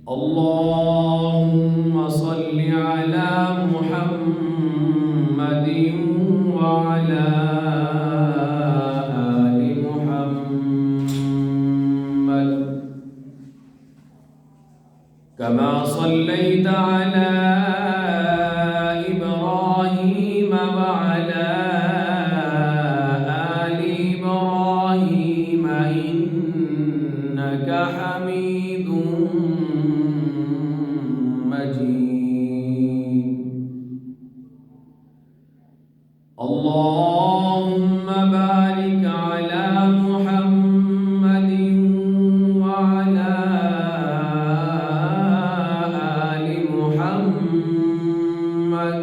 اللهم صل على محمد وعلى آل محمد كما صليت على إبراهيم وعلى آل إبراهيم إنك حميد مجيد. اللهم بارك على محمد وعلى آل محمد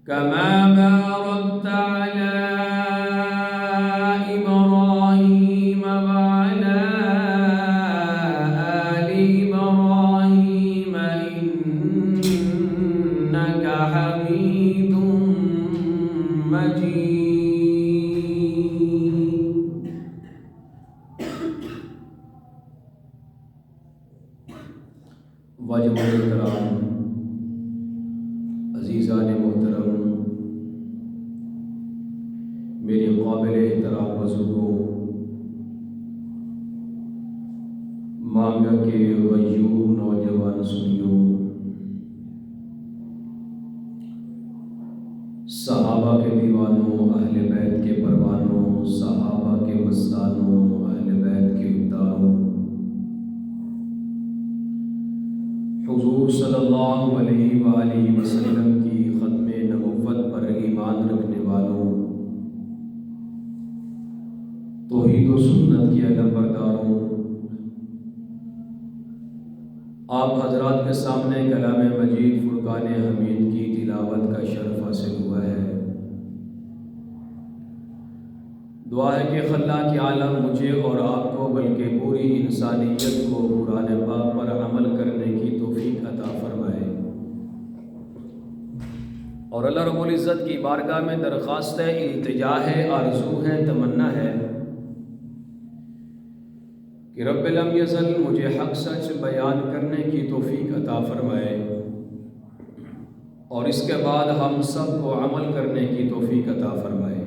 كما باركت على إبراهيم وعلى آل إبراهيم إنك حميد مجيد. واجب الاحترام عزیزان محترم، میری قابل احترام بزرگوں، مانگا کے غیور نوجوان سنیوں، صحابہ کے دیوانوں، اہل بیت کے پروانوں، صحابہ کے مستانوں، اہل بیت کے ابداروں، حضور صلی اللہ علیہ وآلہ وسلم کی ختم نبوت پر ایمان رکھنے والوں، توحید و سنت کے علمبرداروں، آپ حضرات کے سامنے کلام مجید فرقان حمید کی تلاوت کا شرف حاصل ہوا ہے۔ دعا ہے کہ خلاق عالم مجھے اور آپ کو بلکہ پوری انسانیت کو قرآن پاک پر عمل کرنے کی توفیق عطا فرمائے، اور اللہ رب العزت کی بارگاہ میں درخواست ہے، التجا ہے، آرزو ہے، تمنا ہے کہ رب لم یزل مجھے حق سچ بیان کرنے کی توفیق عطا فرمائے، اور اس کے بعد ہم سب کو عمل کرنے کی توفیق عطا فرمائے۔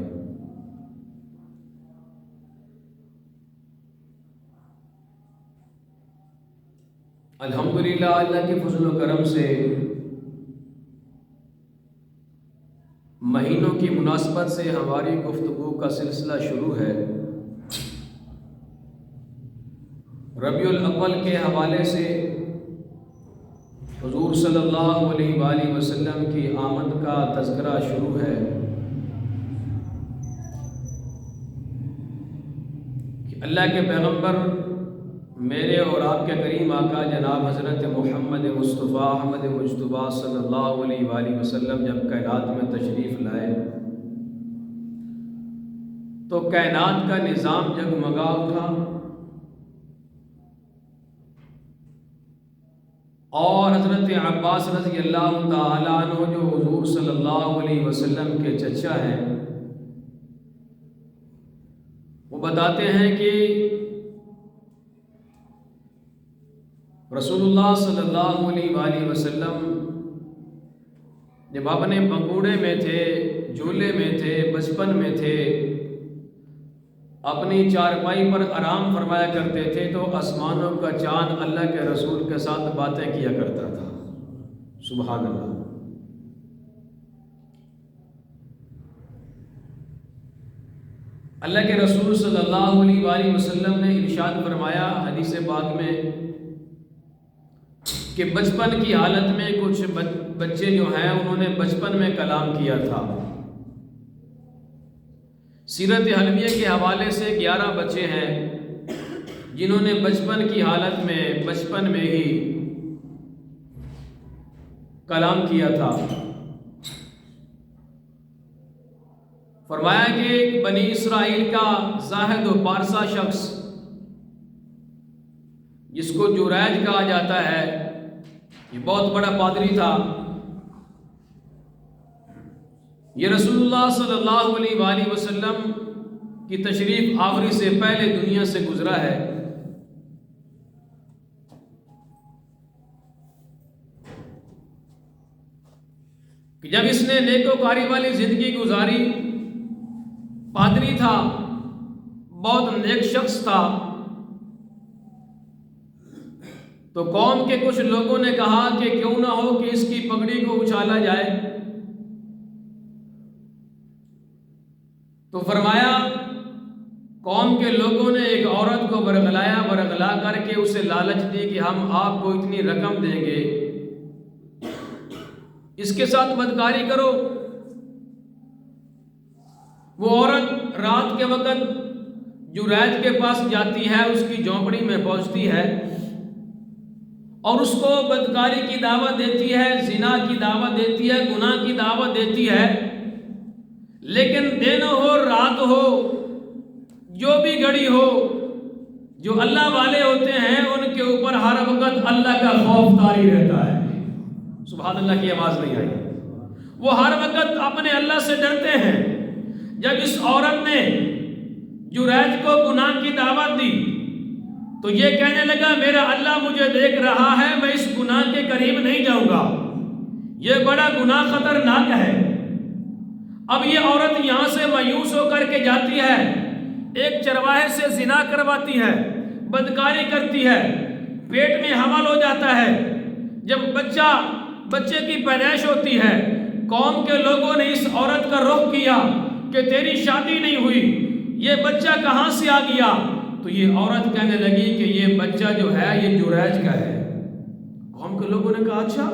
الحمدللہ اللہ کے فضل و کرم سے مہینوں کی مناسبت سے ہماری گفتگو کا سلسلہ شروع ہے۔ ربیع الاول کے حوالے سے حضور صلی اللہ علیہ وآلہ وسلم کی آمد کا تذکرہ شروع ہے کہ اللہ کے پیغمبر میرے اور آپ کے کریم آقا جناب حضرت محمد مصطفیٰ احمد مجتبیٰ صلی اللہ علیہ وآلہ وسلم جب کائنات میں تشریف لائے تو کائنات کا نظام جگمگا اٹھا، اور حضرت عباس رضی اللہ تعالیٰ عنہ جو حضور صلی اللہ علیہ وسلم کے چچا ہیں، وہ بتاتے ہیں کہ رسول اللہ صلی اللہ علیہ وآلہ وسلم جب اپنے بنگوڑے میں تھے، جھولے میں تھے، بچپن میں تھے، اپنی چارپائی پر آرام فرمایا کرتے تھے تو آسمانوں کا چاند اللہ کے رسول کے ساتھ باتیں کیا کرتا تھا۔ سبحان اللہ۔ اللہ کے رسول صلی اللہ علیہ وآلہ وسلم نے ارشاد فرمایا حدیث پاک میں کہ بچپن کی حالت میں کچھ بچے جو ہیں انہوں نے بچپن میں کلام کیا تھا۔ سیرت حلمیہ کے حوالے سے 11 بچے ہیں جنہوں نے بچپن کی حالت میں بچپن میں ہی کلام کیا تھا۔ فرمایا کہ بنی اسرائیل کا زاہد و پارسا شخص جس کو جوریج کہا جاتا ہے، یہ بہت بڑا پادری تھا، یہ رسول اللہ صلی اللہ علیہ وآلہ وسلم کی تشریف آوری سے پہلے دنیا سے گزرا ہے۔ کہ جب اس نے نیکوکاری والی زندگی گزاری، پادری تھا، بہت نیک شخص تھا، تو قوم کے کچھ لوگوں نے کہا کہ کیوں نہ ہو کہ اس کی پگڑی کو اچھالا جائے۔ تو فرمایا قوم کے لوگوں نے ایک عورت کو برگلا کر کے اسے لالچ دی کہ ہم آپ کو اتنی رقم دیں گے، اس کے ساتھ بدکاری کرو۔ وہ عورت رات کے وقت جریج کے پاس جاتی ہے، اس کی جھونپڑی میں پہنچتی ہے اور اس کو بدکاری کی دعوت دیتی ہے، زنا کی دعوت دیتی ہے، گناہ کی دعوت دیتی ہے۔ لیکن دن ہو رات ہو، جو بھی گھڑی ہو، جو اللہ والے ہوتے ہیں ان کے اوپر ہر وقت اللہ کا خوف طاری رہتا ہے۔ سبحان اللہ کی آواز نہیں آئی۔ وہ ہر وقت اپنے اللہ سے ڈرتے ہیں۔ جب اس عورت نے جریج کو گناہ کی دعوت دی تو یہ کہنے لگا میرا اللہ مجھے دیکھ رہا ہے، میں اس گناہ کے قریب نہیں جاؤں گا، یہ بڑا گناہ خطرناک ہے۔ اب یہ عورت یہاں سے مایوس ہو کر کے جاتی ہے، ایک چرواہے سے زنا کرواتی ہے، بدکاری کرتی ہے، پیٹ میں حمل ہو جاتا ہے۔ جب بچے کی پیدائش ہوتی ہے، قوم کے لوگوں نے اس عورت کا رخ کیا کہ تیری شادی نہیں ہوئی، یہ بچہ کہاں سے آ گیا؟ تو یہ عورت کہنے لگی کہ یہ بچہ جو ہے یہ جریج کا ہے۔ قوم کے لوگوں نے کہا اچھا،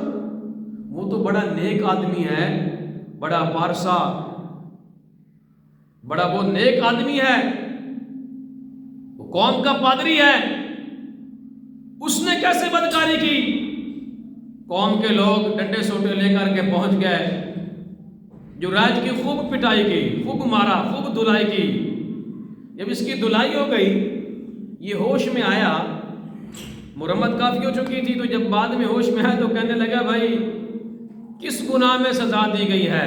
وہ تو بڑا نیک آدمی ہے، بڑا پارسا، بڑا وہ نیک آدمی ہے، وہ قوم کا پادری ہے، اس نے کیسے بدکاری کی؟ قوم کے لوگ ڈنڈے سوٹے لے کر کے پہنچ گئے، جریج کی خوب پٹائی کی، خوب مارا، خوب دھلائی کی۔ جب اس کی دھلائی ہو گئی، یہ ہوش میں آیا، مرمت کافی ہو چکی تھی، تو جب بعد میں ہوش میں آیا تو کہنے لگا بھائی کس گناہ میں سزا دی گئی ہے؟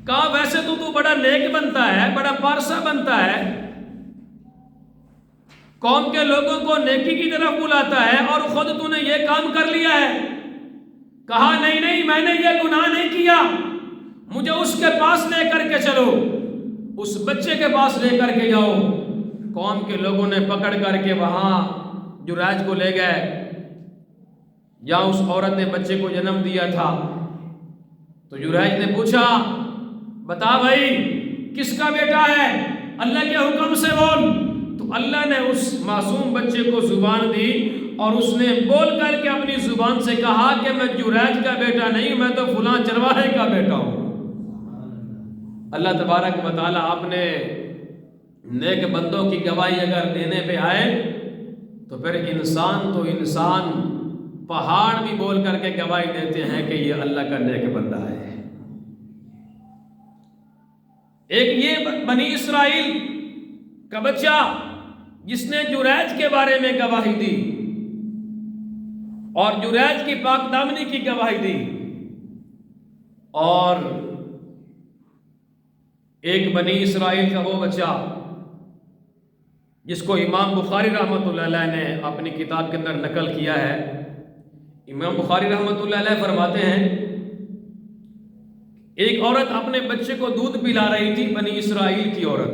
کہا ویسے تو بڑا نیک بنتا ہے، بڑا پارسا بنتا ہے، قوم کے لوگوں کو نیکی کی طرف بلاتا ہے، اور خود تو نے یہ کام کر لیا ہے۔ کہا نہیں میں نے یہ گناہ نہیں کیا، مجھے اس کے پاس لے کر کے چلو، اس بچے کے پاس لے کر کے جاؤ۔ قوم کے لوگوں نے پکڑ کر کے وہاں جریج کو لے گئے جہاں اس عورت نے بچے کو جنم دیا تھا۔ تو جریج نے پوچھا بتا بھائی کس کا بیٹا ہے؟ اللہ کے حکم سے بول۔ تو اللہ نے اس معصوم بچے کو زبان دی اور اس نے بول کر کے اپنی زبان سے کہا کہ میں جریج کا بیٹا نہیں، میں تو فلاں چرواہے کا بیٹا ہوں۔ اللہ تبارک و تعالیٰ آپ نے نیک بندوں کی گواہی اگر دینے پہ آئے تو پھر انسان پہاڑ بھی بول کر کے گواہی دیتے ہیں کہ یہ اللہ کا نیک بندہ ہے۔ ایک یہ بنی اسرائیل کا بچہ جس نے جریج کے بارے میں گواہی دی اور جریج کی پاک دامنی کی گواہی دی، اور ایک بنی اسرائیل کا وہ بچہ جس کو امام بخاری رحمۃ اللہ علیہ نے اپنی کتاب کے اندر نقل کیا ہے۔ امام بخاری رحمۃ اللہ علیہ فرماتے ہیں ایک عورت اپنے بچے کو دودھ پلا رہی تھی، بنی اسرائیل کی عورت،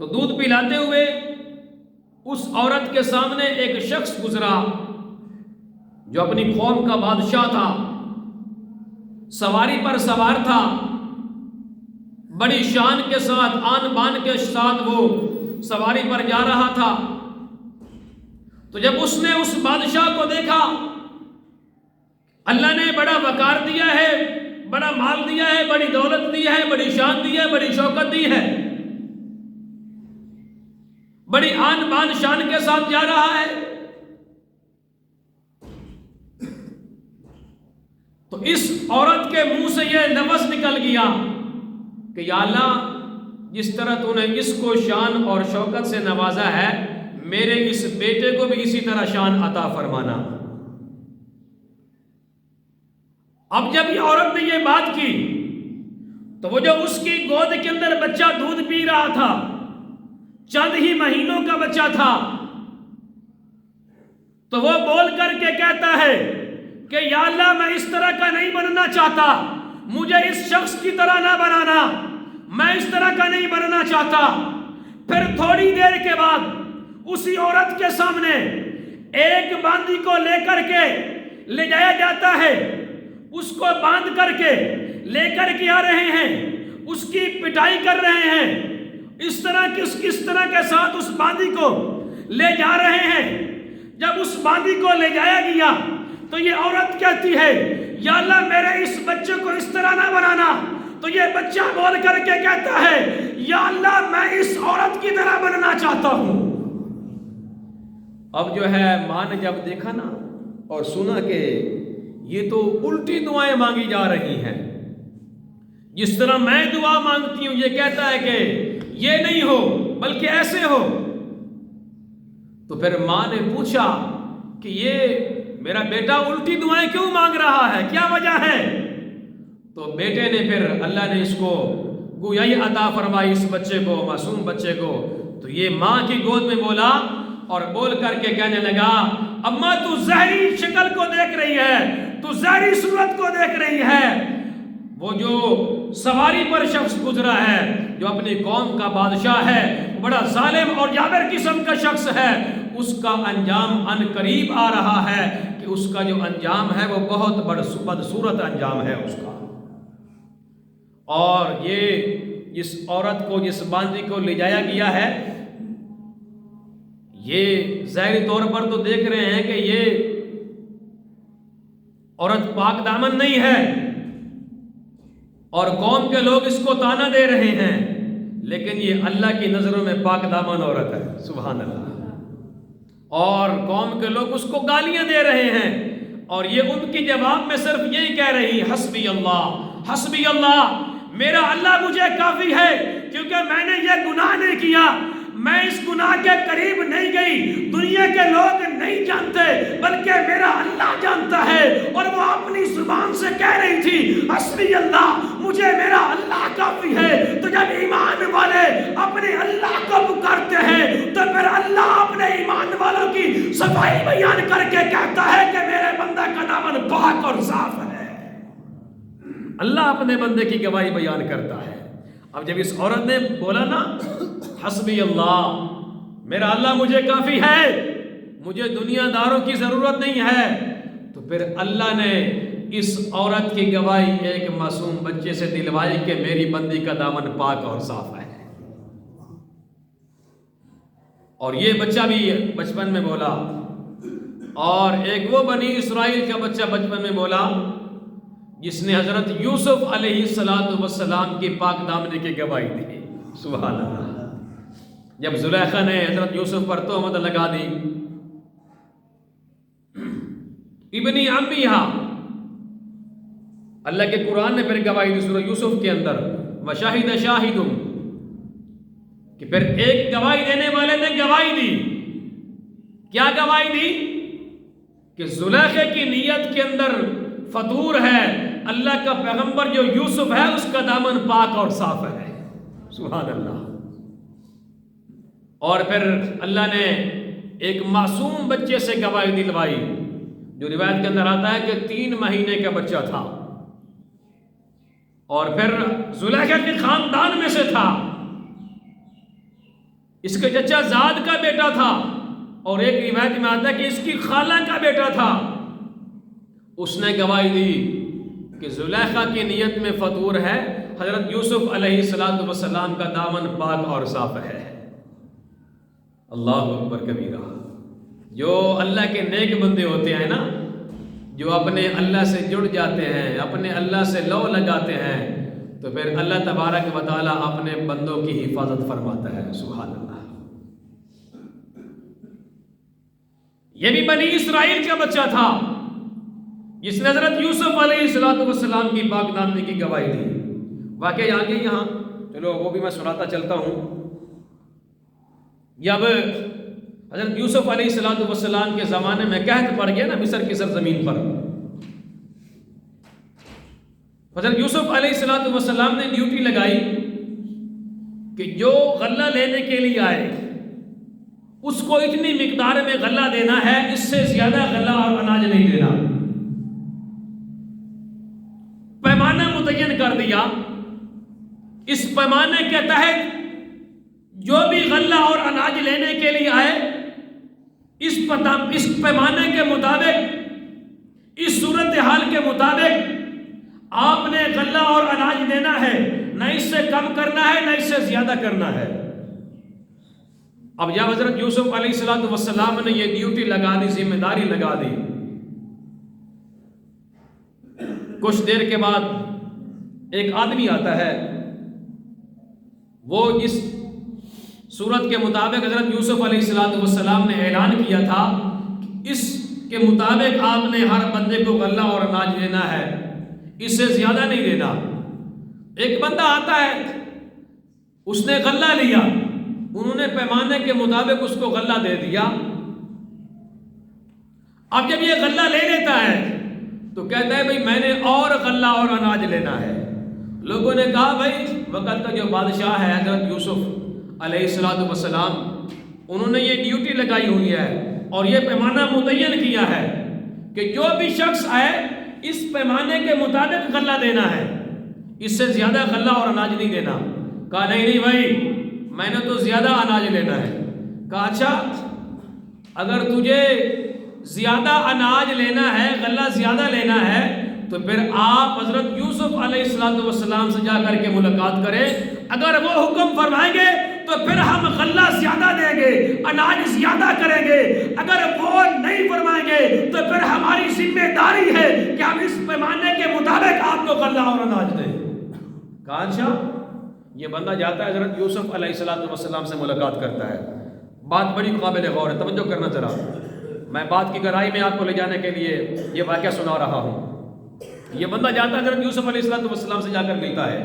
تو دودھ پلاتے ہوئے اس عورت کے سامنے ایک شخص گزرا جو اپنی قوم کا بادشاہ تھا، سواری پر سوار تھا، بڑی شان کے ساتھ، آن بان کے ساتھ وہ سواری پر جا رہا تھا۔ تو جب اس نے اس بادشاہ کو دیکھا، اللہ نے بڑا وقار دیا ہے، بڑا مال دیا ہے، بڑی دولت دی ہے، بڑی شان دی ہے، بڑی شوکت دی ہے، بڑی آن بان شان کے ساتھ جا رہا ہے، تو اس عورت کے منہ سے یہ لفظ نکل گیا کہ یا اللہ جس طرح تو نے اس کو شان اور شوکت سے نوازا ہے، میرے اس بیٹے کو بھی اسی طرح شان عطا فرمانا۔ اب جب یہ عورت نے یہ بات کی تو وہ جو اس کی گود کے اندر بچہ دودھ پی رہا تھا، چند ہی مہینوں کا بچہ تھا، تو وہ بول کر کے کہتا ہے کہ یا اللہ میں اس طرح کا نہیں بننا چاہتا، مجھے اس شخص کی طرح نہ بنانا، میں اس طرح کا نہیں بننا چاہتا۔ پھر تھوڑی دیر کے بعد اسی عورت کے سامنے ایک باندی کو لے کر کے لے جایا جاتا ہے، اس کو باندھ کر کے لے کر کے آ رہے ہیں، اس کی پٹائی کر رہے ہیں، اس طرح کے ساتھ اس باندی کو لے جا رہے ہیں۔ جب اس باندی کو لے جایا گیا تو یہ عورت کہتی ہے یا اللہ میرے اس بچے کو اس طرح نہ بنانا، تو یہ بچہ بول کر کے کہتا ہے یا اللہ میں اس عورت کی طرح بننا چاہتا ہوں۔ اب جو ہے ماں نے جب دیکھا نا اور سنا کہ یہ تو الٹی دعائیں مانگی جا رہی ہیں، جس طرح میں دعا مانگتی ہوں یہ کہتا ہے کہ یہ نہیں ہو بلکہ ایسے ہو، تو پھر ماں نے پوچھا کہ یہ میرا بیٹا الٹی دعائیں کیوں مانگ رہا ہے، کیا وجہ ہے؟ تو بیٹے نے پھر اللہ نے اس کو گویائی عطا فرمائی، اس بچے کو، معصوم بچے کو، تو یہ ماں کی گود میں بولا اور بول کر کے کہنے لگا اماں تو ظاہری شکل کو دیکھ رہی ہے، تو ظاہری صورت کو دیکھ رہی ہے، وہ جو سواری پر شخص گزرا ہے، جو اپنی قوم کا بادشاہ ہے، بڑا ظالم اور جابر قسم کا شخص ہے، اس کا انجام ان قریب آ رہا ہے کہ اس کا جو انجام ہے وہ بہت بدصورت انجام ہے اس کا۔ اور یہ جس عورت کو، جس باندی کو لے جایا گیا ہے، یہ ظاہری طور پر تو دیکھ رہے ہیں کہ یہ عورت پاک دامن نہیں ہے اور قوم کے لوگ اس کو تانا دے رہے ہیں، لیکن یہ اللہ کی نظروں میں پاک دامن عورت ہے، سبحان اللہ۔ اور قوم کے لوگ اس کو گالیاں دے رہے ہیں، اور یہ ان کی جواب میں صرف یہی کہہ رہی حسبی اللہ، حسبی اللہ، میرا اللہ مجھے کافی ہے، کیونکہ میں نے یہ گناہ نہیں کیا، میں اس گناہ کے قریب نہیں گئی، دنیا کے لوگ نہیں جانتے بلکہ میرا اللہ جانتا ہے۔ اور وہ اپنی زبان سے کہہ رہی تھی حسبی اللہ، مجھے میرا اللہ کافی ہے۔ تو جب ایمان والے اپنے اللہ کو پکارتے ہیں تو پھر اللہ اپنے ایمان والوں کی صفائی بیان کر کے کہتا ہے کہ میرے بندہ کا دامن پاک اور صاف ہے۔ اللہ اپنے بندے کی گواہی بیان کرتا ہے۔ اب جب اس عورت نے بولا نا حسبی اللہ، میرا اللہ مجھے کافی ہے، مجھے دنیا داروں کی ضرورت نہیں ہے، تو پھر اللہ نے اس عورت کی گواہی ایک معصوم بچے سے دلوائی کہ میری بندی کا دامن پاک اور صاف ہے۔ اور یہ بچہ بھی بچپن میں بولا، اور ایک وہ بنی اسرائیل کا بچہ بچپن میں بولا جس نے حضرت یوسف علیہ السلام کی پاک دامنی کی گواہی دی، سبحان اللہ۔ جب زلیخا نے حضرت یوسف پر تہمت لگا دی، ابنی عمیہا، اللہ کے قرآن نے پھر گواہی دی سورہ یوسف کے اندر، وشاہد شاہد، کہ پھر ایک گواہی دینے والے نے گواہی دی، کیا گواہی دی؟ کہ زلیخا کی نیت کے اندر فطور ہے، اللہ کا پیغمبر جو یوسف ہے اس کا دامن پاک اور صاف ہے، سبحان اللہ۔ اور پھر اللہ نے ایک معصوم بچے سے گواہی دلوائی، جو روایت کے اندر آتا ہے کہ 3 مہینے کا بچہ تھا، اور پھر زلیخا کے خاندان میں سے تھا، اس کے چچا زاد کا بیٹا تھا، اور ایک روایت میں آتا ہے کہ اس کی خالہ کا بیٹا تھا۔ اس نے گواہی دی کہ زلیخا کی نیت میں فطور ہے، حضرت یوسف علیہ السلام کا دامن پاک اور صاف ہے۔ اللہ اکبر کبیرہ۔ جو اللہ کے نیک بندے ہوتے ہیں نا، جو اپنے اللہ سے جڑ جاتے ہیں، اپنے اللہ سے لو لگاتے ہیں، تو پھر اللہ تبارک و تعالیٰ اپنے بندوں کی حفاظت فرماتا ہے، سبحان اللہ۔ یہ بھی بنی اسرائیل کا بچہ تھا جس نے حضرت یوسف علیہ السلام کی پاک دامنی کی گواہی دی۔ واقعی آگے یہاں چلو وہ بھی میں سناتا چلتا ہوں۔ جب حضرت یوسف علیہ السلام کے زمانے میں قحط پڑ گیا نا مصر کی سرزمین پر، حضرت یوسف علیہ السلام نے ڈیوٹی لگائی کہ جو غلہ لینے کے لیے آئے اس کو اتنی مقدار میں غلہ دینا ہے، اس سے زیادہ غلہ اور اناج نہیں دینا۔ متعین کر دیا، اس پیمانے کے تحت جو بھی غلہ اور اناج لینے کے لیے آئے، اس پیمانے کے مطابق، اس صورتحال کے مطابق آپ نے غلہ اور اناج دینا ہے، نہ اس سے کم کرنا ہے نہ اس سے زیادہ کرنا ہے۔ اب جب حضرت یوسف علیہ السلام نے یہ ڈیوٹی لگا دی، ذمہ داری لگا دی، کچھ دیر کے بعد ایک آدمی آتا ہے، وہ اس صورت کے مطابق حضرت یوسف علیہ السلام نے اعلان کیا تھا کہ اس کے مطابق آپ نے ہر بندے کو غلہ اور اناج دینا ہے، اس سے زیادہ نہیں دینا۔ ایک بندہ آتا ہے، اس نے غلہ لیا، انہوں نے پیمانے کے مطابق اس کو غلہ دے دیا۔ اب جب یہ غلہ لے لیتا ہے تو کہتا ہے بھئی میں نے اور غلہ اور اناج لینا ہے۔ لوگوں نے کہا بھئی وقت کا جو بادشاہ ہے حضرت یوسف علیہ السلام، انہوں نے یہ ڈیوٹی لگائی ہوئی ہے اور یہ پیمانہ متعین کیا ہے کہ جو بھی شخص آئے اس پیمانے کے مطابق غلہ دینا ہے، اس سے زیادہ غلہ اور اناج نہیں دینا۔ کہا نہیں بھائی میں نے تو زیادہ اناج لینا ہے۔ کہا اچھا اگر تجھے زیادہ اناج لینا ہے، غلہ زیادہ لینا ہے، تو پھر آپ حضرت یوسف علیہ السلام سے جا کر کے ملاقات کریں، اگر وہ حکم فرمائیں گے تو پھر ہم غلہ زیادہ دیں گے، اناج زیادہ کریں گے، اگر وہ نہیں فرمائیں گے تو پھر ہماری ذمہ داری ہے کہ ہم اس پیمانے کے مطابق آپ کو غلہ اور اناج دیں۔ کہا اچھا۔ یہ بندہ جاتا ہے حضرت یوسف علیہ السلام سے ملاقات کرتا ہے۔ بات بڑی قابل غور ہے، توجہ کرنا ذرا، میں بات کی گہرائی میں آپ کو لے جانے کے لیے یہ واقعہ سنا رہا ہوں۔ یہ بندہ جاتا ہے حضرت یوسف علیہ السلام سے جا کر ملتا ہے،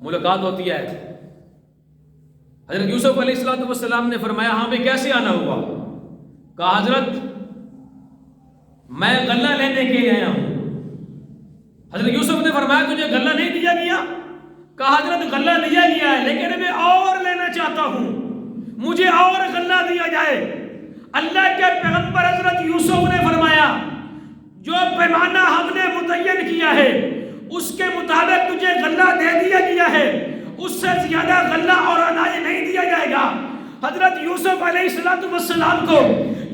ملاقات ہوتی ہے۔ حضرت یوسف علیہ السلام نے فرمایا ہاں بھئی کیسے آنا ہوا؟ کہا حضرت میں غلہ لینے کے لیے آیا ہوں۔ حضرت یوسف نے فرمایا تجھے غلہ نہیں دیا گیا؟ کہا حضرت غلہ دیا گیا ہے لیکن میں اور لینا چاہتا ہوں، مجھے اور غلہ دیا جائے۔ اللہ کے پیغمبر حضرت یوسف نے فرمایا جو پیمانہ ہم نے متعین کیا ہے اس کے مطابق تجھے غلہ دے دیا گیا ہے، اس سے زیادہ غلہ اور اناج نہیں دیا جائے گا۔ حضرت یوسف علیہ السلام کو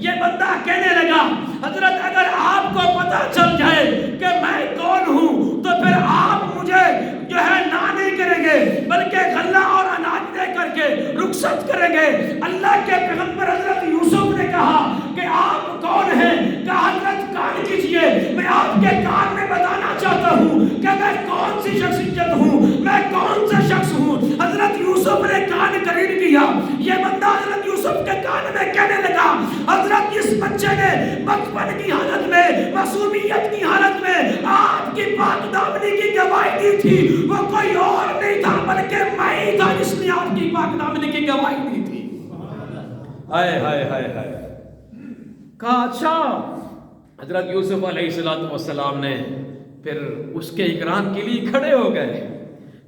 یہ بندہ کہنے لگا حضرت اگر آپ کو پتہ چل جائے کہ میں کون ہوں تو پھر آپ مجھے جو ہے نہ نہیں کریں گے بلکہ غلہ اور اناج دے کر کے رخصت کریں گے۔ اللہ کے پیغمبر حضرت یوسف نے کہا کہ آپ کون ہیں؟ کہا حضرت کان کیجئے، میں آپ کے کان میں بتانا چاہتا ہوں کہ میں کون سی شخصیت ہوں، میں کون سا شخص ہوں۔ حضرت یوسف نے کان قریب کیا، یہ بندہ حضرت یوسف کے کان میں کہنے لگا حضرت اس بچے نے بچپن کی حالت میں، معصومیت کی حالت میں آپ کی پاک دامنی کی گواہی دی تھی، وہ کوئی اور نہیں تھا بلکہ میں ہی تھا جس نے آپ کی پاک دامنی کی گواہی دی تھی۔ ہائے ہائے ہائے ہائے۔ کہا اچھا۔ حضرت یوسف علیہ السلام نے پھر اس کے اکرام کے لیے کھڑے ہو گئے،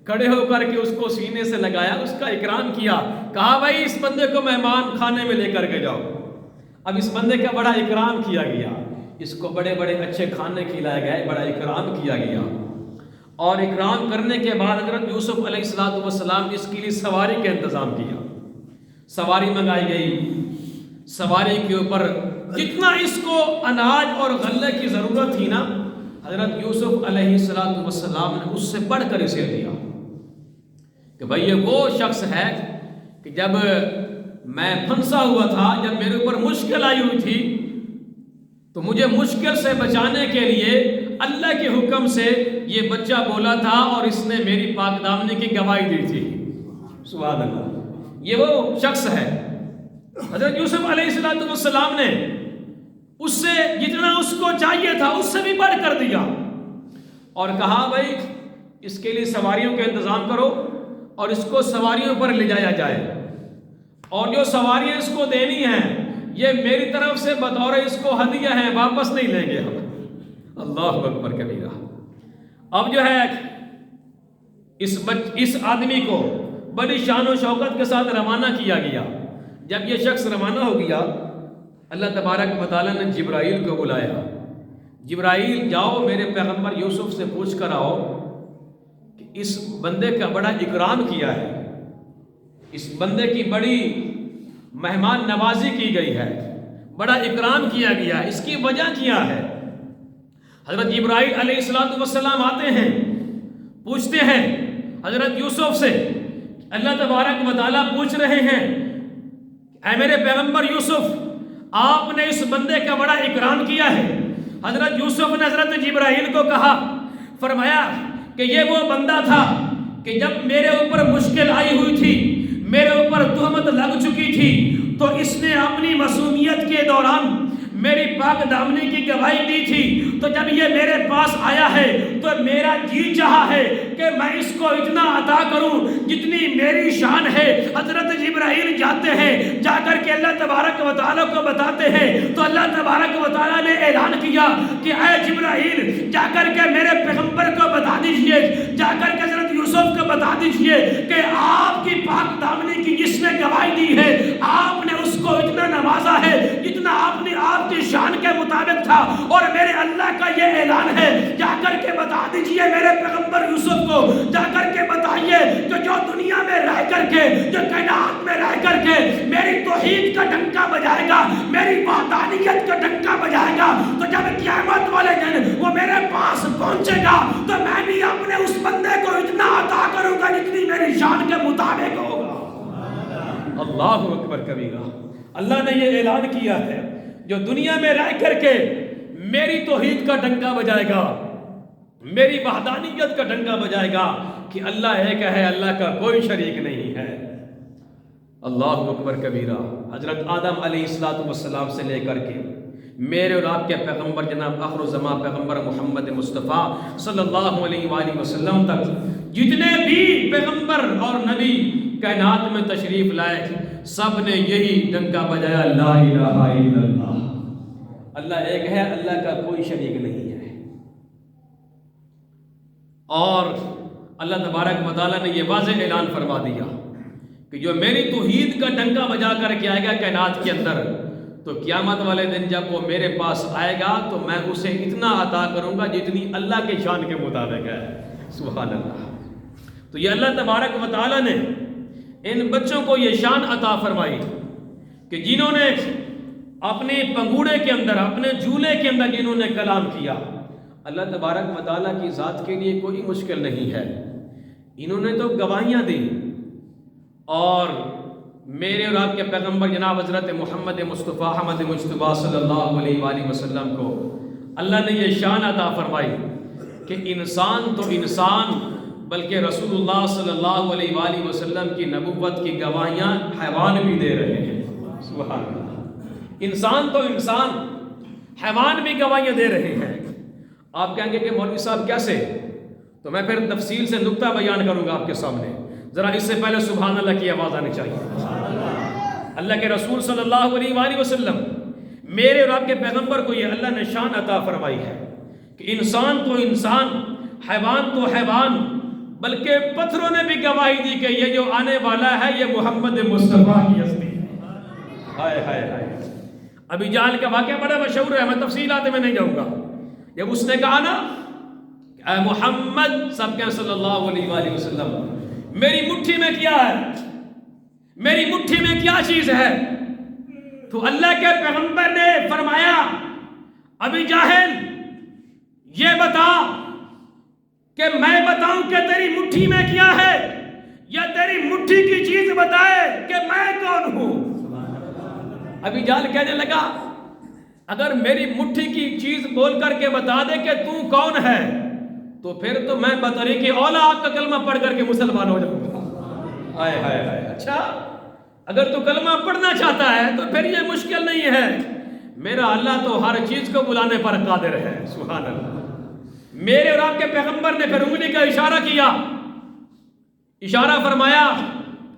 کھڑے ہو کر کے اس کو سینے سے لگایا، اس کا اکرام کیا، کہا بھائی اس بندے کو مہمان خانے میں لے کر کے جاؤ۔ اب اس بندے کا بڑا اکرام کیا گیا، اس کو بڑے بڑے اچھے کھانے کھلائے گئے، بڑا اکرام کیا گیا۔ اور اکرام کرنے کے بعد حضرت یوسف علیہ السلام اس کے لیے سواری کا انتظام کیا، سواری منگائی گئی۔ سواری کے اوپر جتنا اس کو اناج اور غلے کی ضرورت تھی نا، حضرت یوسف علیہ السلام نے اس سے بڑھ کر اسے دیا کہ بھئی یہ وہ شخص ہے کہ جب میں پھنسا ہوا تھا، جب میرے اوپر مشکل آئی ہوئی تھی تو مجھے مشکل سے بچانے کے لیے اللہ کے حکم سے یہ بچہ بولا تھا اور اس نے میری پاک دامنی کی گواہی دی تھی۔ سبحان اللہ، یہ وہ شخص ہے۔ حضرت یوسف علیہ السلام نے اس سے جتنا اس کو چاہیے تھا اس سے بھی بڑھ کر دیا اور کہا بھائی اس کے لیے سواریوں کا انتظام کرو اور اس کو سواریوں پر لے جایا جائے، اور جو سواریاں اس کو دینی ہیں یہ میری طرف سے بطور اس کو ہدیہ ہیں، واپس نہیں لیں گے ہم۔ اللہ اکبر کبیرہ۔ اب جو ہے اس آدمی کو بڑی شان و شوکت کے ساتھ روانہ کیا گیا۔ جب یہ شخص روانہ ہو گیا، اللہ تبارک و تعالیٰ نے جبرائیل کو بلایا، جبرائیل جاؤ میرے پیغمبر یوسف سے پوچھ کر آؤ کہ اس بندے کا بڑا اکرام کیا ہے، اس بندے کی بڑی مہمان نوازی کی گئی ہے، بڑا اکرام کیا گیا ہے، اس کی وجہ کیا ہے؟ حضرت جبرائیل علیہ السلام آتے ہیں، پوچھتے ہیں حضرت یوسف سے، اللہ تبارک و تعالیٰ پوچھ رہے ہیں اے میرے پیغمبر یوسف، آپ نے اس بندے کا بڑا اکرام کیا ہے۔ حضرت یوسف نے حضرت جبرائیل کو کہا، فرمایا کہ یہ وہ بندہ تھا کہ جب میرے اوپر مشکل آئی ہوئی تھی، میرے اوپر تہمت لگ چکی تھی، تو اس نے اپنی معصومیت کے دوران میری پاک دامنی کی گواہی دی تھی، تو جب یہ میرے پاس آیا ہے تو میرا جی چاہا ہے کہ میں اس کو اتنا عطا کروں جتنی میری شان ہے۔ حضرت جبرائیل جاتے ہیں، جا کر کے اللہ تبارک و تعالیٰ کو بتاتے ہیں، تو اللہ تبارک و تعالیٰ نے اعلان کیا کہ اے جبرائیل جا کر کے میرے پیغمبر کو بتا دیجئے، جا کر کے حضرت یوسف کو بتا دیجئے کہ آپ کی پاک دامنی کی جس نے گواہی دی ہے، آپ نے اس کو اتنا نوازا ہے جتنا آپ نے آپ کی شان کے مطابق تھا، اور میرے اللہ کا یہ اعلان ہے، جا کر کے بتا دیجئے میرے پیغمبر یوسف کو، جا کر کے بتائیے کہ جو دنیا میں رہ کر کے، جو کائنات میں رہ کر کے میری توحید کا ڈنکا بجائے گا، میری وحدانیت کا ڈنکا بجائے گا، تو جب قیامت والے دن وہ میرے پاس پہنچے گا تو میں بھی اپنے اس بندے کو اتنا عطا کروں گا جتنی میری شان کے مطابق ہوگا۔ اللہ اکبر کبیرہ، اللہ نے یہ اعلان کیا ہے جو دنیا میں رہ کر کے میری توحید کا ڈنکا بجائے گا، میری وحدانیت کا ڈنکا بجائے گا کہ اللہ ایک ہے، اللہ کا کوئی شریک نہیں ہے۔ اللہ اکبر کبیرہ۔ حضرت آدم علیہ السلام سے لے کر کے میرے اور آپ کے پیغمبر جناب آخر الزمان پیغمبر محمد مصطفیٰ صلی اللہ علیہ وآلہ وسلم تک جتنے بھی پیغمبر اور نبی کائنات میں تشریف لائے، سب نے یہی ڈنکا بجایا، لا الہ الا اللہ، اللہ ایک ہے، اللہ کا کوئی شریک نہیں ہے۔ اور اللہ تبارک و تعالیٰ نے یہ واضح اعلان فرما دیا کہ جو میری توحید کا ڈنکا بجا کر کے آئے گا کائنات کے اندر، تو قیامت والے دن جب وہ میرے پاس آئے گا تو میں اسے اتنا عطا کروں گا جتنی اللہ کے شان کے مطابق ہے۔ سبحان اللہ۔ تو یہ اللہ تبارک و تعالیٰ نے ان بچوں کو یہ شان عطا فرمائی کہ جنہوں نے اپنے پنگوڑے کے اندر، اپنے جھولے کے اندر جنہوں نے کلام کیا، اللہ تبارک و تعالیٰ کی ذات کے لیے کوئی مشکل نہیں ہے، انہوں نے تو گواہیاں دی، اور میرے اور آپ کے پیغمبر جناب حضرت محمد مصطفیٰ احمد مجتبیٰ صلی اللہ علیہ وآلہ وسلم کو اللہ نے یہ شان عطا فرمائی کہ انسان تو انسان، بلکہ رسول اللہ صلی اللہ علیہ وآلہ وسلم کی نبوت کی گواہیاں حیوان بھی دے رہے ہیں۔ سبحان اللہ۔ انسان تو انسان، حیوان بھی گواہیاں دے رہے ہیں۔ آپ کہیں گے کہ مولوی صاحب کیسے؟ تو میں پھر تفصیل سے نقطہ بیان کروں گا آپ کے سامنے، ذرا اس سے پہلے سبحان اللہ کی آواز آنی چاہیے۔ اللہ کے رسول صلی اللہ علیہ وآلہ وسلم، میرے اور آپ کے پیغمبر کو یہ اللہ نے شان عطا فرمائی ہے کہ انسان تو انسان، حیوان تو حیوان، بلکہ پتھروں نے بھی گواہی دی کہ یہ جو آنے والا ہے یہ محمد مصطفیٰ کی ہستی ہے۔ ہائے ہائے ہائے۔ ابھی جہل کا واقعہ بڑا مشہور ہے، میں تفصیلات میں نہیں جاؤں گا۔ جب اس نے کہا نا اے محمد، سب کہیں صلی اللہ علیہ وآلہ وسلم، میری مٹھی میں کیا ہے، میری مٹھی میں کیا چیز ہے، تو اللہ کے پیغمبر نے فرمایا ابھی جاہل یہ بتا کہ میں بتاؤں کہ تیری مٹھی میں کیا ہے، یا تیری مٹھی کی چیز بتائے کہ میں کون ہوں۔ ابھی جہل کہنے لگا اگر میری مٹھی کی چیز بول کر کے بتا دے کہ تو کون ہے، تو پھر تو میں بطریق اولا آپ کا کلمہ پڑھ کر کے مسلمان ہو جاؤں گا۔ ہائے ہائے ہائے۔ اچھا، اگر تو کلمہ پڑھنا چاہتا ہے تو پھر یہ مشکل نہیں ہے، میرا اللہ تو ہر چیز کو بلانے پر قادر ہے۔ سبحان اللہ۔ میرے اور آپ کے پیغمبر نے پھر انگلی کا اشارہ کیا، اشارہ فرمایا،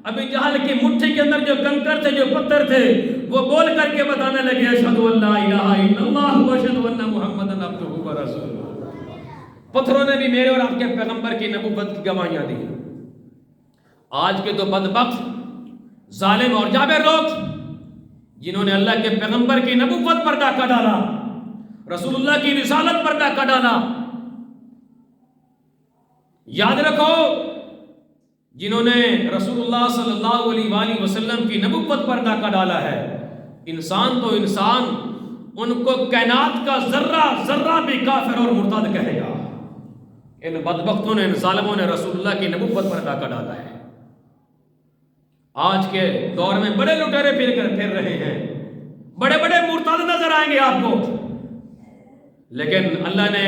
ابھی جہل کی مٹھی کے اندر جو کنکر تھے، جو پتھر تھے، وہ بول کر کے بتانے لگے اشہد ان لا الہ الا اللہ واشہد ان محمدًا عبدہ ورسولہ۔ پتھروں نے بھی میرے اور آپ کے پیغمبر کی نبوت کی گواہیاں دی۔ آج کے تو بدبخت، ظالم اور جابر لوگ جنہوں نے اللہ کے پیغمبر کی نبوت پر ڈاکہ ڈالا، رسول اللہ کی رسالت پر ڈاکہ ڈالا، یاد رکھو جنہوں نے رسول اللہ صلی اللہ علیہ وآلہ وسلم کی نبوت پر ڈاکہ ڈالا ہے، انسان تو انسان ان کو کائنات کا ذرہ ذرہ بھی کافر اور مرتد کہے گا۔ ان بدبختوں نے، ان ظالموں نے رسول اللہ کی نبوت پر ڈاکہ ڈالا ہے۔ آج کے دور میں بڑے لٹیرے پھر رہے ہیں، بڑے بڑے مرتد نظر آئیں گے آپ کو، لیکن اللہ نے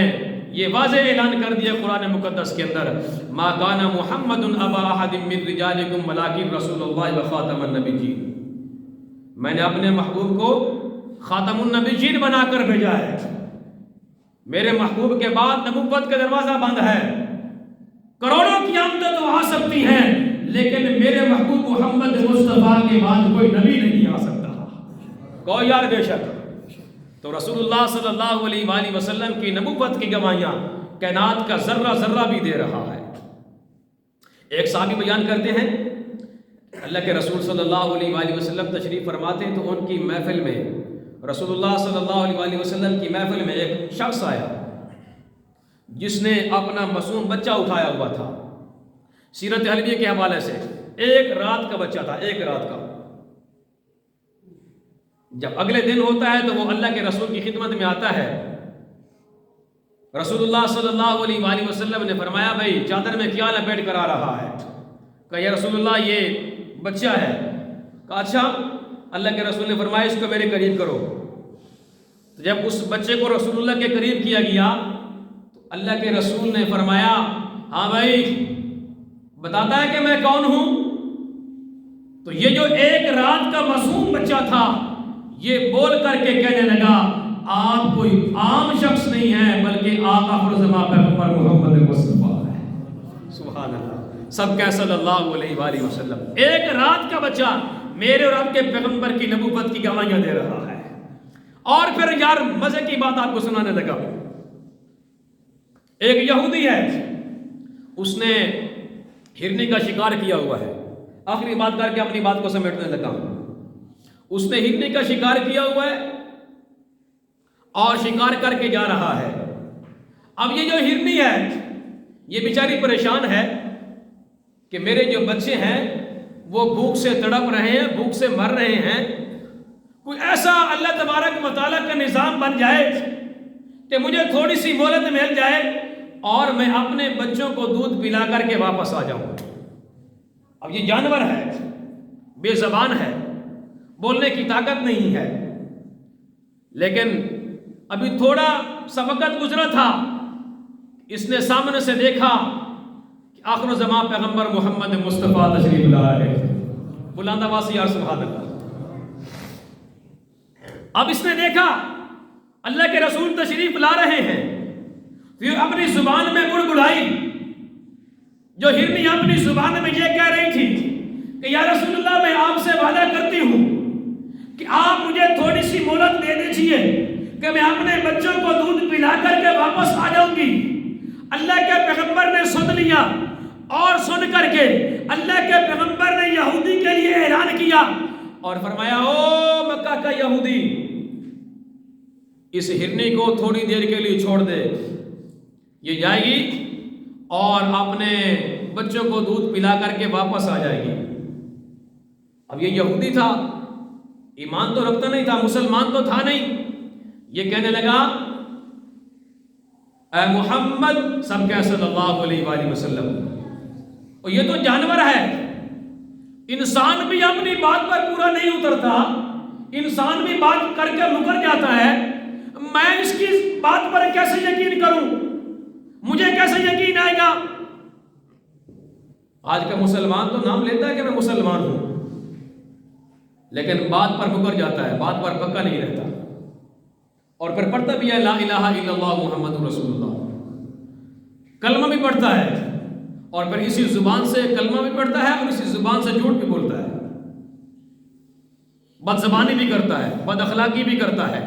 یہ واضح اعلان کر دیا قرآن مقدس کے اندر، ما کان محمد ابا احد من رجالکم ولکن رسول اللہ وخاتم النبیین، میں نے اپنے محبوب کو خاتم النبیین بنا کر بھیجا ہے۔ میرے محبوب کے بعد نبوت کا دروازہ بند ہے، کروڑوں قیامتیں تو آ سکتی ہیں لیکن میرے محبوب محمد مصطفیٰ کے بعد کوئی نبی نہیں آ سکتا۔ کوئی یار بے شک، تو رسول اللہ صلی اللہ علیہ وآلہ وسلم کی نبوت کی گواہیاں کائنات کا ذرہ ذرہ بھی دے رہا ہے۔ ایک صحابی بیان کرتے ہیں، اللہ کے رسول صلی اللہ علیہ وآلہ وسلم تشریف فرماتے ہیں تو ان کی محفل میں، رسول اللہ صلی اللہ علیہ وآلہ وسلم کی محفل میں ایک شخص آیا جس نے اپنا معصوم بچہ اٹھایا ہوا تھا۔ سیرت حلبیہ کے حوالے سے ایک رات کا بچہ تھا، ایک رات کا۔ جب اگلے دن ہوتا ہے تو وہ اللہ کے رسول کی خدمت میں آتا ہے۔ رسول اللہ صلی اللہ علیہ وآلہ وسلم نے فرمایا، بھائی چادر میں کیا لپیٹ کر آ رہا ہے؟ کہا یا رسول اللہ یہ بچہ ہے۔ کہا اچھا۔ اللہ کے رسول نے فرمایا اس کو میرے قریب کرو۔ تو جب اس بچے کو رسول اللہ کے قریب کیا گیا تو اللہ کے رسول نے فرمایا، ہاں بھائی بتاتا ہے کہ میں کون ہوں؟ تو یہ جو ایک رات کا معصوم بچہ تھا یہ بول کر کے کہنے لگا، آپ کوئی عام شخص نہیں ہے بلکہ آپ آخر الزمان پیغمبر محمد مصطفیٰ ہے۔ سبحان اللہ، سب کہہ صلی اللہ علیہ وآلہ وسلم۔ ایک رات کا بچہ میرے اور آپ کے پیغمبر کی نبوت کی گواہیاں دے رہا ہے۔ اور پھر یار مزے کی بات آپ کو سنانے لگا، ایک یہودی ہے، اس نے ہرنی کا شکار کیا ہوا ہے۔ آخری بات کر کے اپنی بات کو سمیٹنے لگا۔ اس نے ہرنی کا شکار کیا ہوا ہے اور شکار کر کے جا رہا ہے۔ اب یہ جو ہرنی ہے یہ بیچاری پریشان ہے کہ میرے جو بچے ہیں وہ بھوک سے تڑپ رہے ہیں، بھوک سے مر رہے ہیں، کوئی ایسا اللہ تبارک و تعالیٰ کا نظام بن جائے کہ مجھے تھوڑی سی مہلت مل جائے اور میں اپنے بچوں کو دودھ پلا کر کے واپس آ جاؤں۔ اب یہ جانور ہے، بے زبان ہے، بولنے کی طاقت نہیں ہے، لیکن ابھی تھوڑا سا وقت گزرا تھا، اس نے سامنے سے دیکھا کہ آخر الزمان پیغمبر محمد مصطفیٰ تشریف لائے۔ بلند آواز سے یا سبحان اللہ۔ اب اس نے دیکھا اللہ کے رسول تشریف لا رہے ہیں، پھر اپنی زبان میں گڑگڑائی۔ جو ہرنی اپنی زبان میں یہ کہہ رہی تھی کہ یا رسول اللہ میں آپ سے وعدہ کرتی ہوں کہ آپ مجھے تھوڑی سی مہلت دے دیجئے کہ میں اپنے بچوں کو دودھ پلا کر کے واپس آ جاؤں گی۔ اللہ کے پیغمبر نے سن لیا اور سن کر کے اللہ کے پیغمبر نے یہودی کے لیے اعلان کیا اور فرمایا، او مکہ کا یہودی، اس ہرنی کو تھوڑی دیر کے لیے چھوڑ دے، یہ جائے گی اور اپنے بچوں کو دودھ پلا کر کے واپس آ جائے گی۔ اب یہ یہودی تھا، ایمان تو رکھتا نہیں تھا، مسلمان تو تھا نہیں، یہ کہنے لگا، اے محمد، سب کہہ صلی اللہ علیہ وآلہ وسلم، اور یہ تو جانور ہے، انسان بھی اپنی بات پر پورا نہیں اترتا، انسان بھی بات کر کے مکر جاتا ہے، میں اس کی بات پر کیسے یقین کروں؟ مجھے کیسے یقین آئے گا؟ آج کا مسلمان تو نام لیتا ہے کہ میں مسلمان ہوں، لیکن بات پر مکر جاتا ہے، بات پر پکا نہیں رہتا، اور پھر پڑھتا بھی ہے لا الہ الا اللہ محمد رسول اللہ، کلمہ بھی پڑھتا ہے، اور پھر اسی زبان سے کلمہ بھی پڑھتا ہے اور اسی زبان سے جھوٹ بھی بولتا ہے، بد زبانی بھی کرتا ہے، بد اخلاقی بھی کرتا ہے،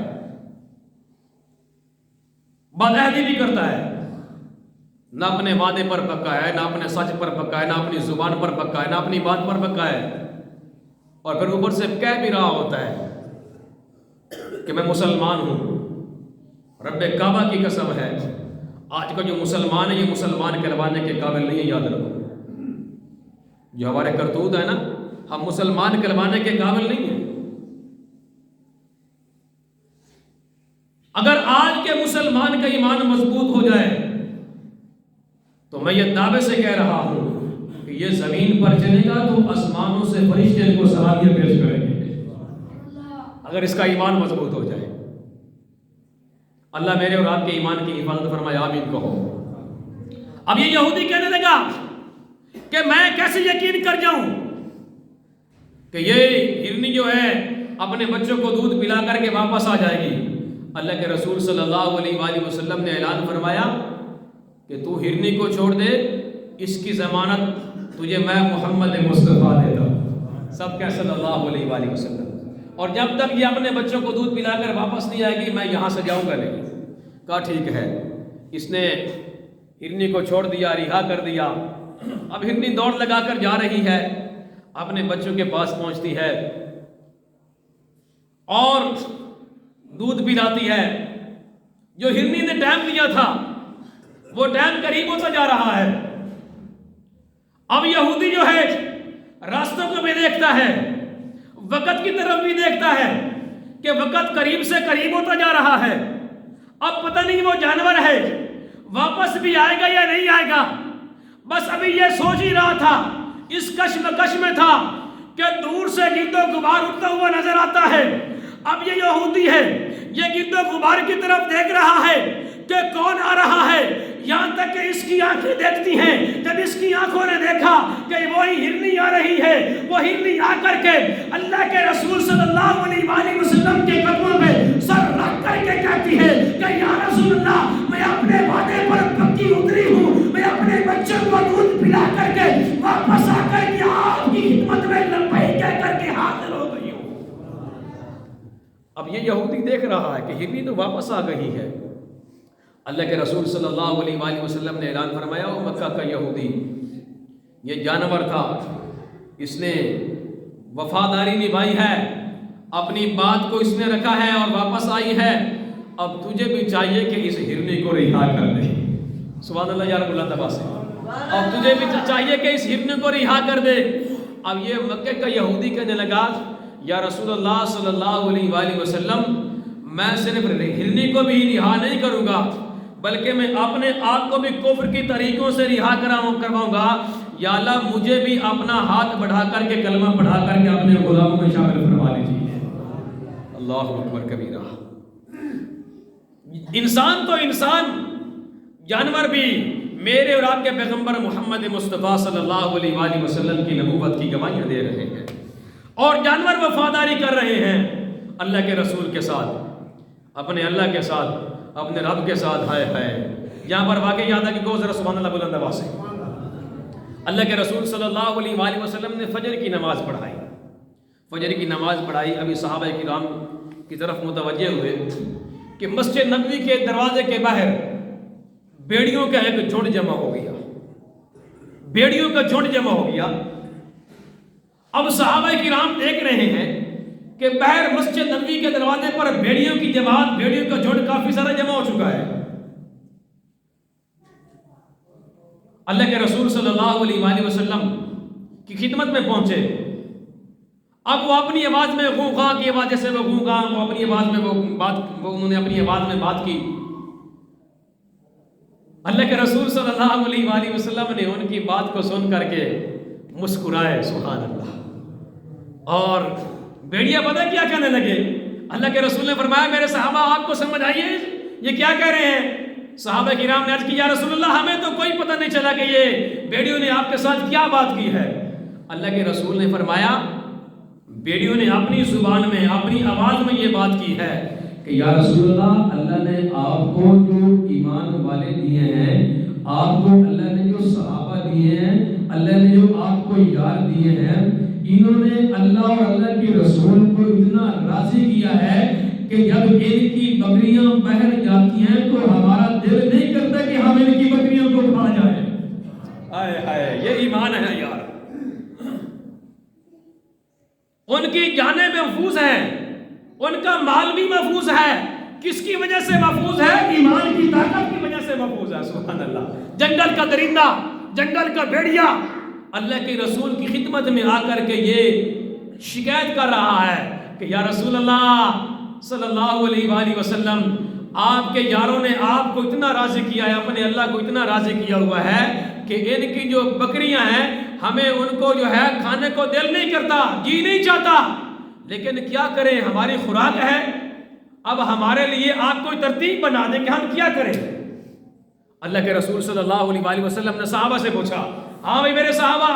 بد عہدی بھی کرتا ہے، نہ اپنے وعدے پر پکا ہے، نہ اپنے سچ پر پکا ہے، نہ اپنی زبان پر پکا ہے، نہ اپنی بات پر پکا ہے، اور پھر اوپر سے کہہ بھی رہا ہوتا ہے کہ میں مسلمان ہوں۔ رب کعبہ کی قسم ہے، آج کا جو مسلمان ہے یہ مسلمان کہلوانے کے قابل نہیں ہے، یاد رکھو۔ جو ہمارے کرتوت ہے نا، ہم مسلمان کہلوانے کے قابل نہیں ہیں۔ اگر آج کے مسلمان کا ایمان مضبوط ہو جائے تو میں یہ دعوے سے کہہ رہا ہوں کہ یہ زمین پر چلے گا تو آسمانوں سے فرشتے ان کو سلامیاں پیش کریں گے، اگر اس کا ایمان مضبوط ہو جائے۔ اللہ میرے اور آپ کے ایمان کی حفاظت فرمائے، آمین کہو۔ اب یہ یہودی کہنے لگا کہ میں کیسے یقین کر جاؤں کہ یہ ہرنی جو ہے اپنے بچوں کو دودھ پلا کر کے واپس آ جائے گی۔ اللہ کے رسول صلی اللہ علیہ وآلہ وسلم نے اعلان فرمایا کہ تو ہرنی کو چھوڑ دے، اس کی ضمانت تجھے میں محمد مصطفیٰ دیتا ہوں، سب کہہ صلی اللہ علیہ وآلہ وسلم۔ اور جب تک یہ اپنے بچوں کو دودھ پلا کر واپس نہیں آئے گی میں یہاں سے جاؤں گا نہیں۔ کہا ٹھیک ہے۔ اس نے ہرنی کو چھوڑ دیا، رہا کر دیا۔ اب ہرنی دوڑ لگا کر جا رہی ہے، اپنے بچوں کے پاس پہنچتی ہے اور دودھ پلاتی ہے۔ جو ہرنی نے ٹائم دیا تھا وہ ٹائم قریب ہوتا جا رہا ہے۔ اب یہودی جو ہے راستوں کو بھی دیکھتا ہے، وقت کی طرف بھی دیکھتا ہے کہ وقت قریب سے قریب ہوتا جا رہا ہے۔ اب پتہ نہیں وہ جانور ہے واپس بھی آئے گا یا نہیں آئے گا، بس ابھی یہ سوچ ہی رہا تھا، اس کشمکش میں تھا کہ دور سے گرد و غبار اٹھتا ہوا نظر آتا ہے۔ اب یہ یہودی ہے، یہ گرد و غبار کی طرف دیکھ رہا ہے کہ کون آ رہا ہے، یہاں تک کہ اس کی آنکھیں دیکھتی ہیں۔ جب اس کی آنکھوں نے دیکھا کہ وہی ہرنی آ رہی ہے، وہ ہرنی آ کر کے اللہ کے رسول صلی اللہ علیہ وآلہ وسلم کے قدموں میں سر رکھ کر کے کہتی ہے کہ یا رسول اللہ، میں اپنے وعدے پر پکی اتری ہوں، میں اپنے بچوں کو دودھ پلا کر کے واپس آ کر کے آپ کی خدمت میں لبیک کہہ کر کے حاضر ہو گئی ہوں۔ اب یہ یہودی دیکھ رہا ہے کہ ہرنی تو واپس آ گئی ہے۔ اللہ کے رسول صلی اللہ علیہ وآلہ وسلم نے اعلان فرمایا، وہ مکہ کا یہودی یہ جانور تھا، اس نے وفاداری نبھائی ہے، اپنی بات کو اس نے رکھا ہے اور واپس آئی ہے۔ اب تجھے بھی چاہیے کہ اس ہرنی کو رہا کر دے۔ سبحان اللہ یا رب اللہ سے۔ اب تجھے بھی چاہیے کہ اس ہرنی کو رہا کر دے۔ اب یہ مکہ کا یہودی کہنے لگا، یا رسول اللہ صلی اللہ علیہ وآلہ وسلم، میں صرف ہرنی کو بھی رہا نہیں کروں گا بلکہ میں اپنے آپ کو بھی کفر کی طریقوں سے رہا کرواؤں گا۔ یا اللہ مجھے بھی اپنا ہاتھ بڑھا کر کے کلمہ پڑھا کر کے اپنے غلاموں میں شامل فرما لیجیے۔ اللہ اکبر کبیرہ۔ انسان تو انسان، جانور بھی میرے اور آپ کے پیغمبر محمد مصطفیٰ صلی اللہ علیہ وآلہ وسلم کی نبوت کی گواہیاں دے رہے ہیں، اور جانور وفاداری کر رہے ہیں اللہ کے رسول کے ساتھ، اپنے اللہ کے ساتھ، اپنے رب کے ساتھ۔ ہائے ہائے، یہاں پر واقعی یاد ہے کہ کو ذرا سبحان اللہ بلند آواز سے۔ اللہ کے رسول صلی اللہ علیہ وآلہ وسلم نے فجر کی نماز پڑھائی، فجر کی نماز پڑھائی۔ ابھی صحابہ کرام کی طرف متوجہ ہوئے کہ مسجد نبوی کے دروازے کے باہر بیڑیوں کا ایک جھنڈ جمع ہو گیا، بیڑیوں کا جھنڈ جمع ہو گیا۔ اب صحابہ کرام دیکھ رہے ہیں کہ باہر مسجد نبوی کے دروازے پر بھیڑیوں کی جماعت، بھیڑیوں کا جھنڈ کافی سارا جمع ہو چکا ہے۔ اللہ کے رسول صلی اللہ علیہ وآلہ وسلم کی خدمت میں پہنچے۔ اب وہ اپنی آواز میں غوغا کی آواز، جیسے وہ غوغا، وہ اپنی آواز میں انہوں نے اپنی آواز میں بات کی۔ اللہ کے رسول صلی اللہ علیہ وآلہ وسلم نے ان کی بات کو سن کر کے مسکرائے، سبحان اللہ۔ اور بیڑیا پتہ کیا کہنے لگے؟ اللہ کے رسول نے فرمایا میرے صحابہ آپ کو سمجھ آئیے یہ کیا کہہ رہے ہیں؟ صحابہ کرام نے عرض کی یا رسول اللہ ہمیں تو کوئی پتہ نہیں چلا کہ یہ بیڑیوں نے آپ کے ساتھ کیا بات کی ہے۔ اللہ کے رسول نے فرمایا بیڑیوں نے اپنی زبان میں، اپنی آواز میں یہ بات کی ہے کہ یا رسول اللہ، اللہ نے آپ کو جو ایمان والے دیے ہیں، آپ کو اللہ نے جو صحابہ دیے ہیں، اللہ نے جو آپ کو یار دیے ہیں، انہوں نے اللہ اور اللہ کے رسول کو اتنا راضی کیا ہے کہ جب ان کی بکریاں بہر جاتی ہیں تو ہمارا دل نہیں کرتا کہ ہم ان کی بکریوں کو کھا جائیں۔ ہائے ہائے، یہ ایمان ہے یار۔ ان کی جانیں محفوظ ہیں، ان کا مال بھی محفوظ ہے، کس کی وجہ سے محفوظ ہے؟ ایمان کی طاقت کی وجہ سے محفوظ ہے. سبحان اللہ. جنگل کا درندہ، جنگل کا بھیڑیا اللہ کے رسول کی خدمت میں آ کر کے یہ شکایت کر رہا ہے کہ یا رسول اللہ صلی اللہ علیہ وآلہ وسلم، آپ کے یاروں نے آپ کو اتنا راضی کیا ہے، اپنے اللہ کو اتنا راضی کیا ہوا ہے کہ ان کی جو بکریاں ہیں ہمیں ان کو جو ہے کھانے کو دل نہیں کرتا، جی نہیں چاہتا، لیکن کیا کریں، ہماری خوراک ہے. اب ہمارے لیے آپ کوئی ترتیب بنا دیں کہ ہم کیا کریں. اللہ کے رسول صلی اللہ علیہ وآلہ وسلم نے صحابہ سے پوچھا، ہاں بھائی میرے صحابہ،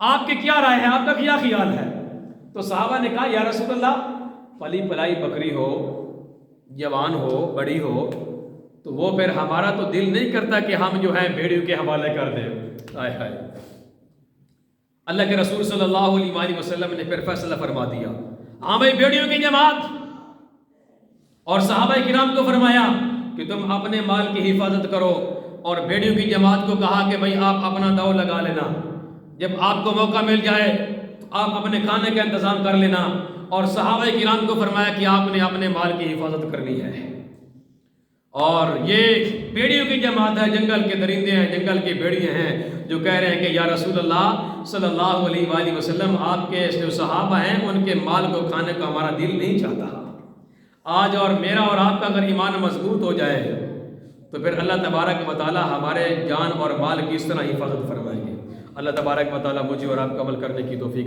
آپ کی کیا رائے ہے، آپ کا کیا خیال ہے؟ تو صحابہ نے کہا یا رسول اللہ، پلی پلائی بکری ہو، جوان ہو، بڑی ہو، تو وہ پھر ہمارا تو دل نہیں کرتا کہ ہم جو ہیں بھیڑیوں کے حوالے کر دیں. ہائے ہائے. اللہ کے رسول صلی اللہ علیہ وآلہ وسلم نے پھر فیصلہ فرما دیا، ہاں بھائی بھیڑیوں کی جماعت. اور صحابہ کرام کو فرمایا کہ تم اپنے مال کی حفاظت کرو، اور بھیڑیوں کی جماعت کو کہا کہ بھائی آپ اپنا داؤ لگا لینا، جب آپ کو موقع مل جائے تو آپ اپنے کھانے کا انتظام کر لینا. اور صحابہ کرام کو فرمایا کہ آپ نے اپنے مال کی حفاظت کرنی ہے. اور یہ بھیڑیوں کی جماعت ہے، جنگل کے درندے ہیں، جنگل کے بھیڑیے ہیں جو کہہ رہے ہیں کہ یا رسول اللہ صلی اللہ علیہ وآلہ وسلم، آپ کے جو صحابہ ہیں ان کے مال کو کھانے کو ہمارا دل نہیں چاہتا. آج اور میرا اور آپ کا اگر ایمان مضبوط ہو جائے تو پھر اللہ تبارک و تعالی ہمارے جان اور مال کی اس طرح حفاظت فرمائیں گے. اللہ تبارک و تعالی مجھے اور آپ کو عمل کرنے کی توفیق